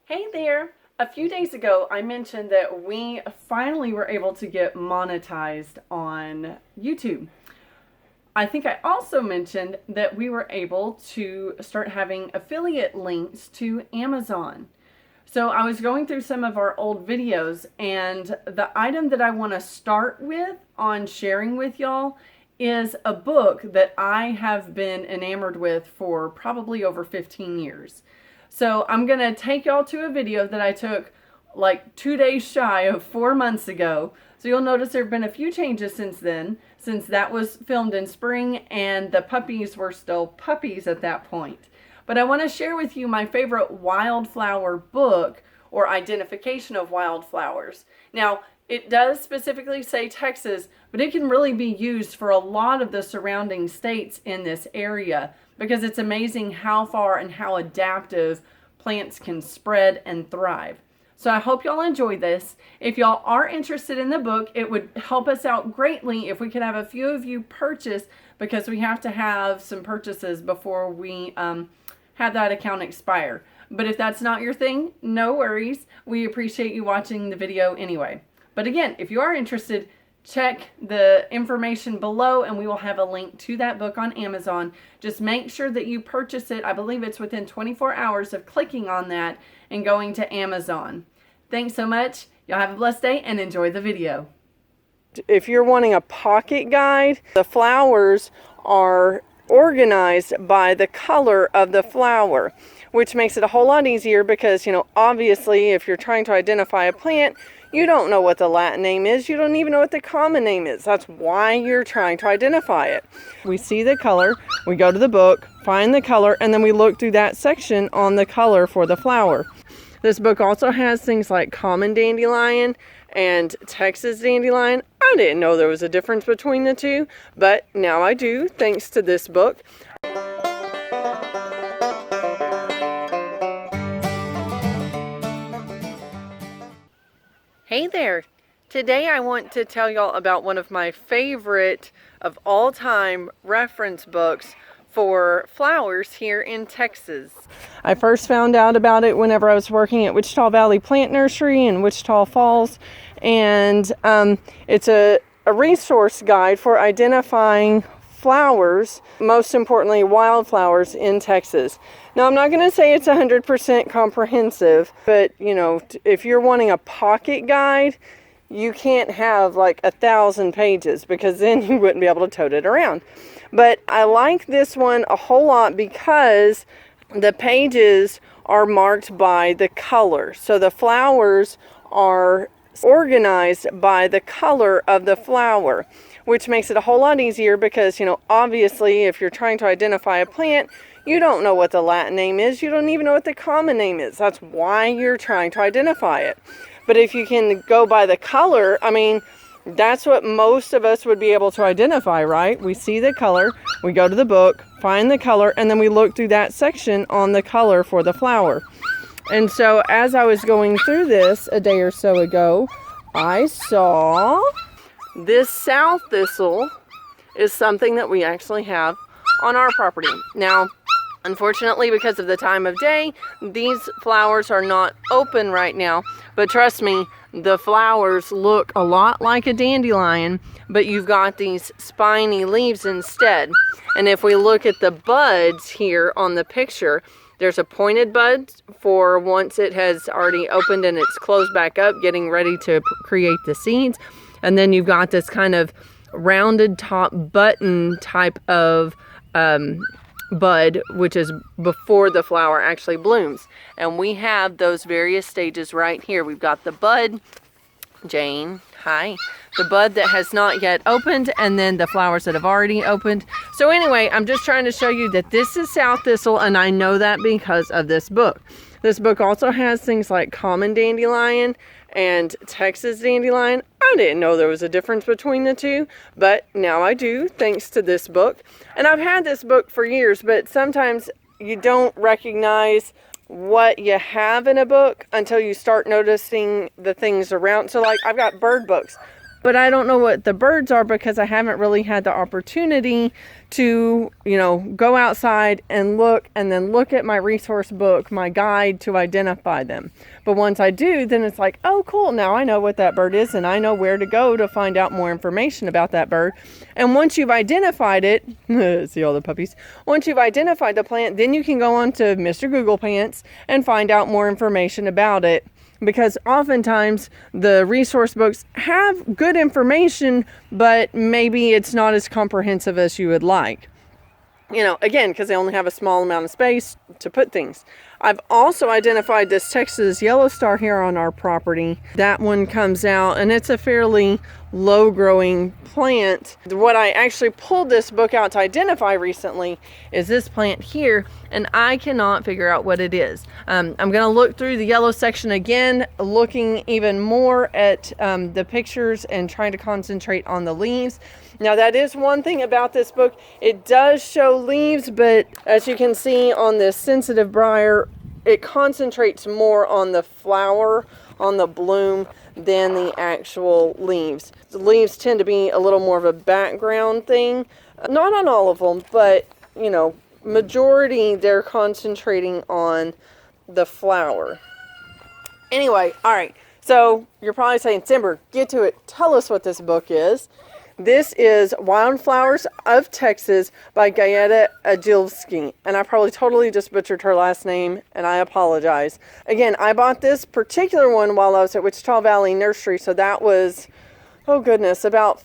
Hey there! A few days ago, I mentioned that we finally were able to get monetized on YouTube. I think I also mentioned that we were able to start having affiliate links to Amazon. So I was going through some of our old videos, and the item that I want to start with on sharing with y'all is a book that I have been enamored with for probably over 15 years. So I'm going to take y'all to a video that I took like 2 days shy of 4 months ago. So you'll notice there have been a few changes since then, since that was filmed in spring and the puppies were still puppies at that point. But I want to share with you my favorite wildflower book, or identification of wildflowers. Now, it does specifically say Texas, but it can really be used for a lot of the surrounding states in this area, because it's amazing how far and how adaptive plants can spread and thrive. So I hope y'all enjoy this. If y'all are interested in the book, it would help us out greatly if we could have a few of you purchase, because we have to have some purchases before we have that account expire. But if that's not your thing, no worries. We appreciate you watching the video anyway. But again, if you are interested, check the information below and we will have a link to that book on Amazon. Just make sure that you purchase it. I believe it's within 24 hours of clicking on that and going to Amazon. Thanks so much. Y'all have a blessed day and enjoy the video. If you're wanting a pocket guide, the flowers are organized by the color of the flower, which makes it a whole lot easier because, obviously if you're trying to identify a plant, you don't know what the Latin name is. You don't even know what the common name is. That's why you're trying to identify it. We see the color, we go to the book, find the color, and then we look through that section on the color for the flower. This book also has things like common dandelion and Texas dandelion. I didn't know there was a difference between the two, but now I do, thanks to this book. Hey there! Today I want to tell y'all about one of my favorite of all time reference books for flowers here in Texas. I first found out about it whenever I was working at Wichita Valley Plant Nursery in Wichita Falls, and it's a resource guide for identifying flowers, most importantly wildflowers in Texas. Now, I'm not going to say it's 100% comprehensive, but if you're wanting a pocket guide, you can't have like 1,000 pages, because then you wouldn't be able to tote it around. But I like this one a whole lot because the pages are marked by the color. So the flowers are organized by the color of the flower, which makes it a whole lot easier because, obviously if you're trying to identify a plant, you don't know what the Latin name is. You don't even know what the common name is. That's why you're trying to identify it. But if you can go by the color, that's what most of us would be able to identify, right? We see the color, we go to the book, find the color, and then we look through that section on the color for the flower. And so as I was going through this a day or so ago, I saw this Sow Thistle is something that we actually have on our property. Now, unfortunately, because of the time of day, these flowers are not open right now, but trust me, the flowers look a lot like a dandelion, but you've got these spiny leaves instead. And if we look at the buds here on the picture, there's a pointed bud for once it has already opened and it's closed back up, getting ready to create the seeds. And then you've got this kind of rounded top button type of bud, which is before the flower actually blooms. And we have those various stages right here. We've got the bud, Jane, hi, the bud that has not yet opened, and then the flowers that have already opened. So anyway, I'm just trying to show you that this is Sow Thistle, and I know that because of this book. This book also has things like common dandelion and Texas dandelion. I didn't know there was a difference between the two, but now I do, thanks to this book. And I've had this book for years, but sometimes you don't recognize what you have in a book until you start noticing the things around. So like I've got bird books, but I don't know what the birds are because I haven't really had the opportunity to, go outside and then look at my resource book, my guide, to identify them. But once I do, then it's like, oh cool, now I know what that bird is and I know where to go to find out more information about that bird. And once you've identified it, see all the puppies, once you've identified the plant, then you can go on to Mr. Google Pants and find out more information about it. Because oftentimes the resource books have good information, but maybe it's not as comprehensive as you would like. Again, because they only have a small amount of space to put things. I've also identified this Texas yellow star here on our property. That one comes out and it's a fairly low growing plant. What I actually pulled this book out to identify recently is this plant here, and I cannot figure out what it is. I'm going to look through the yellow section again, looking even more at the pictures and trying to concentrate on the leaves. Now that is one thing about this book. It does show leaves, but as you can see on this sensitive briar, it concentrates more on the flower, on the bloom, than the actual leaves. The leaves tend to be a little more of a background thing. Not on all of them, but majority they're concentrating on the flower. Anyway, all right. So you're probably saying, Timber, get to it. Tell us what this book is. This is Wildflowers of Texas by Gaeta Agilski. And I probably totally just butchered her last name, and I apologize. Again, I bought this particular one while I was at Wichita Valley Nursery. So that was, oh goodness, about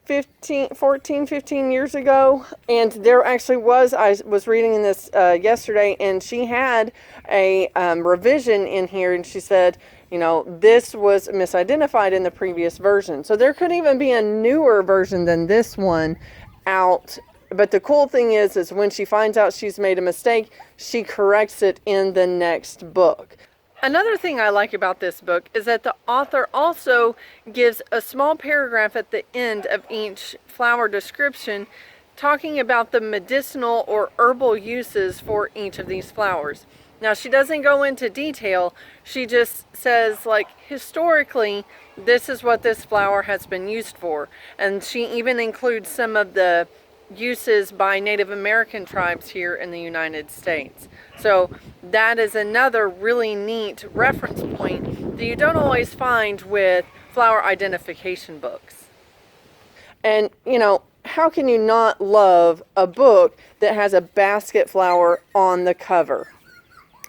15 years ago. And there actually was, I was reading in this yesterday, and she had a revision in here, and she said, this was misidentified in the previous version. So there could even be a newer version than this one out. But the cool thing is when she finds out she's made a mistake, she corrects it in the next book. Another thing I like about this book is that the author also gives a small paragraph at the end of each flower description talking about the medicinal or herbal uses for each of these flowers. Now, she doesn't go into detail. She just says, historically, this is what this flower has been used for. And she even includes some of the uses by Native American tribes here in the United States. So that is another really neat reference point that you don't always find with flower identification books. And, how can you not love a book that has a basket flower on the cover?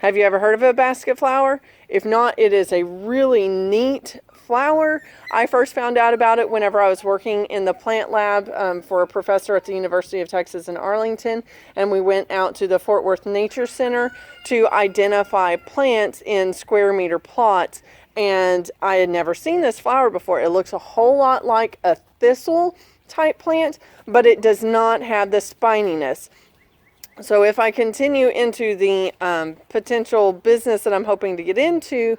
Have you ever heard of a basket flower? If not, it is a really neat flower. I first found out about it whenever I was working in the plant lab for a professor at the University of Texas in Arlington, and we went out to the Fort Worth Nature Center to identify plants in square meter plots, and I had never seen this flower before. It looks a whole lot like a thistle type plant, but it does not have the spininess. So if I continue into the potential business that I'm hoping to get into,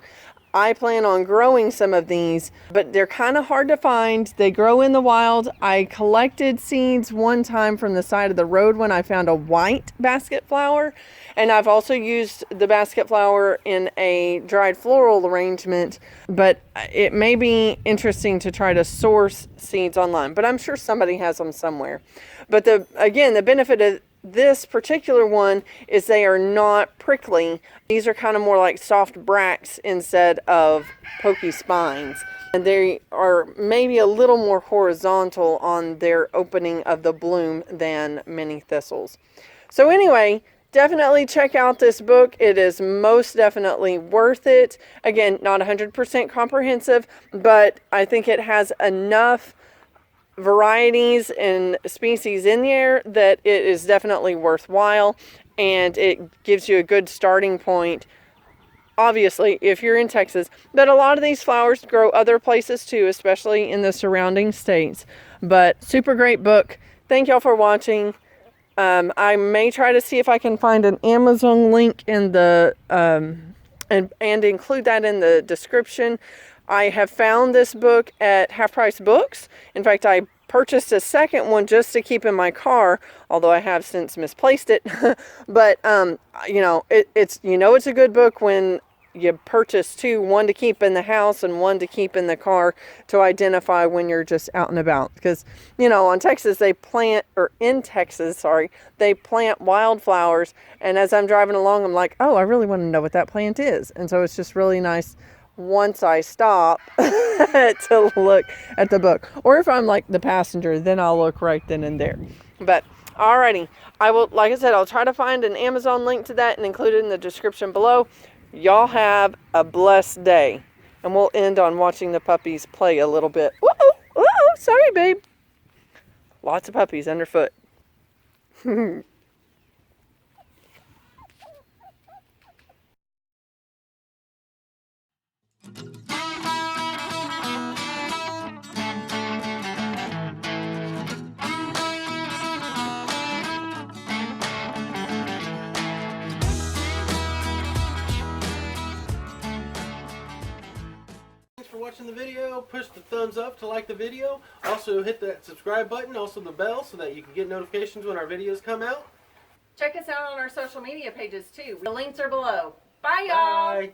I plan on growing some of these, but they're kind of hard to find. They grow in the wild. I collected seeds one time from the side of the road when I found a white basket flower, and I've also used the basket flower in a dried floral arrangement, but it may be interesting to try to source seeds online, but I'm sure somebody has them somewhere. But the benefit of this particular one is they are not prickly. These are kind of more like soft bracts instead of pokey spines. And they are maybe a little more horizontal on their opening of the bloom than many thistles. So anyway, definitely check out this book. It is most definitely worth it. Again, not 100% comprehensive, but I think it has enough varieties and species in there that it is definitely worthwhile, and it gives you a good starting point, obviously, if you're in Texas. But a lot of these flowers grow other places too, especially in the surrounding states. But super great book. Thank y'all for watching. I may try to see if I can find an Amazon link in the and include that in the description. I have found this book at Half Price Books. In fact, I purchased a second one just to keep in my car, although I have since misplaced it. But it's a good book when you purchase two, one to keep in the house and one to keep in the car to identify when you're just out and about. Because, you know, in Texas they plant wildflowers, and as I'm driving along, I'm like, oh, I really want to know what that plant is. And so it's just really nice once I stop to look at the book. Or if I'm like the passenger, then I'll look right then and there. But alrighty, I will, like I said, I'll try to find an Amazon link to that and include it in the description below. Y'all have a blessed day. And we'll end on watching the puppies play a little bit. Whoa, whoa, sorry, babe. Lots of puppies underfoot. Thanks for watching the video. Push the thumbs up to like the video. Also hit that subscribe button, also the bell, so that you can get notifications when our videos come out. Check us out on our social media pages too. The links are below. Bye, y'all. Bye.